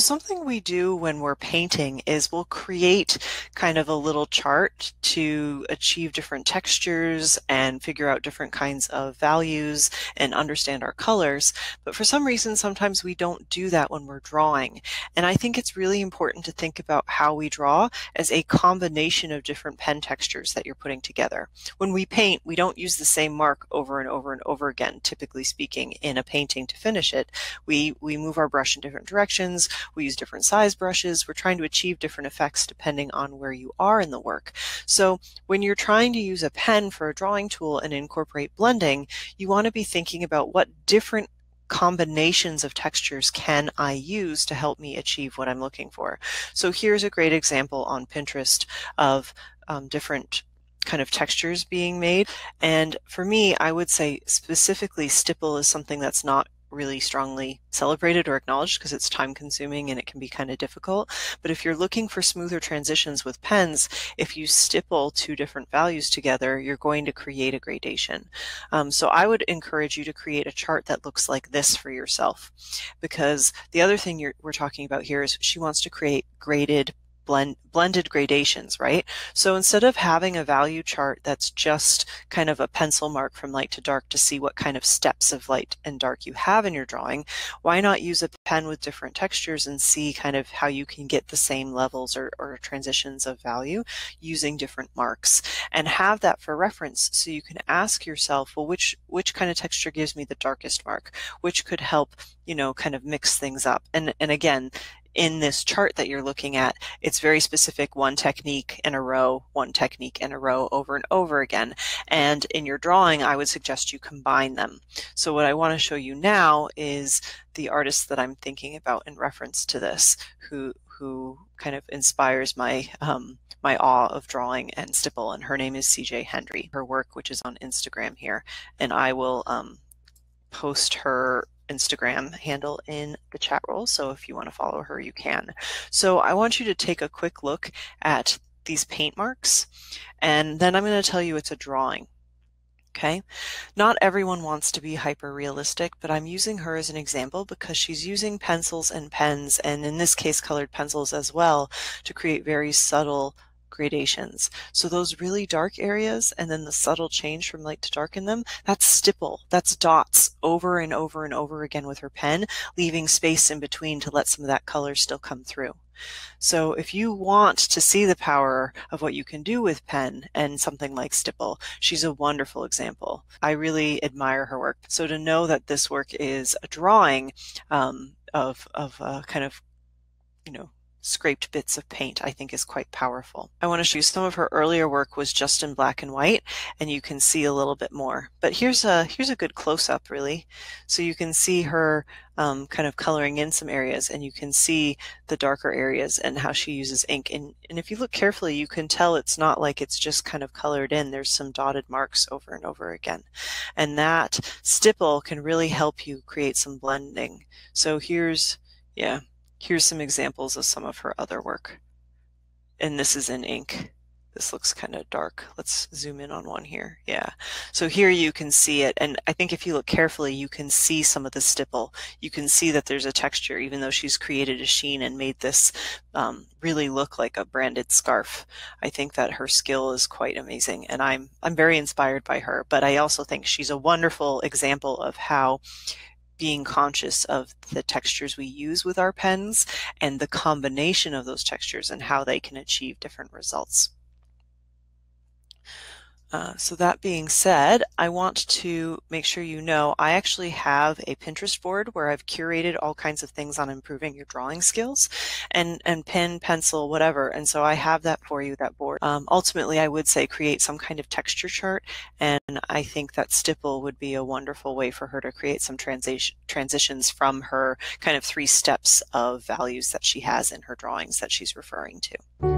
Something we do when we're painting is we'll create kind of a little chart to achieve different textures and figure out different kinds of values and understand our colors. But for some reason, sometimes we don't do that when we're drawing. And I think it's really important to think about how we draw as a combination of different pen textures that you're putting together. When we paint, we don't use the same mark over and over and over again, typically speaking, in a painting to finish it. We move our brush in different directions. We use different size brushes. We're trying to achieve different effects depending on where you are in the work. So when you're trying to use a pen for a drawing tool and incorporate blending, you want to be thinking about what different combinations of textures can I use to help me achieve what I'm looking for. So here's a great example on Pinterest of different kind of textures being made. And for me, I would say specifically stipple is something that's not really strongly celebrated or acknowledged because it's time consuming and it can be kind of difficult. But if you're looking for smoother transitions with pens, if you stipple two different values together, you're going to create a gradation. So I would encourage you to create a chart that looks like this for yourself, because the other thing we're talking about here is she wants to create blended gradations, right? So instead of having a value chart that's just kind of a pencil mark from light to dark to see what kind of steps of light and dark you have in your drawing, why not use a pen with different textures and see kind of how you can get the same levels or transitions of value using different marks, and have that for reference so you can ask yourself, well, which kind of texture gives me the darkest mark? Which could help, kind of mix things up? And again, in this chart that you're looking at, it's very specific, one technique in a row, one technique in a row over and over again. And in your drawing, I would suggest you combine them. So what I want to show you now is the artist that I'm thinking about in reference to this, who kind of inspires my my awe of drawing and stipple, and her name is CJ Hendry. Her work, which is on Instagram here, and I will post her Instagram handle in the chat roll, so if you want to follow her, you can. So I want you to take a quick look at these paint marks, and then I'm going to tell you it's a drawing. Okay, not everyone wants to be hyper realistic, but I'm using her as an example because she's using pencils and pens, and in this case colored pencils as well, to create very subtle gradations. So those really dark areas and then the subtle change from light to dark in them, that's stipple. That's dots over and over and over again with her pen, leaving space in between to let some of that color still come through. So if you want to see the power of what you can do with pen and something like stipple, she's a wonderful example. I really admire her work. So to know that this work is a drawing of kind of, scraped bits of paint, I think is quite powerful. I want to show you some of her earlier work was just in black and white, and you can see a little bit more. But here's a good close-up, really. So you can see her kind of coloring in some areas, and you can see the darker areas and how she uses ink. And if you look carefully, you can tell it's not like it's just kind of colored in. There's some dotted marks over and over again. And that stipple can really help you create some blending. So here's some examples of some of her other work. And this is in ink. This looks kind of dark. Let's zoom in on one here. Yeah. So here you can see it. And I think if you look carefully, you can see some of the stipple. You can see that there's a texture, even though she's created a sheen and made this really look like a branded scarf. I think that her skill is quite amazing. And I'm very inspired by her. But I also think she's a wonderful example of how being conscious of the textures we use with our pens and the combination of those textures and how they can achieve different results. So that being said, I want to make sure you know I actually have a Pinterest board where I've curated all kinds of things on improving your drawing skills and pen, pencil, whatever. And so I have that for you, that board. Ultimately, I would say create some kind of texture chart, and I think that stipple would be a wonderful way for her to create some transitions from her kind of 3 steps of values that she has in her drawings that she's referring to.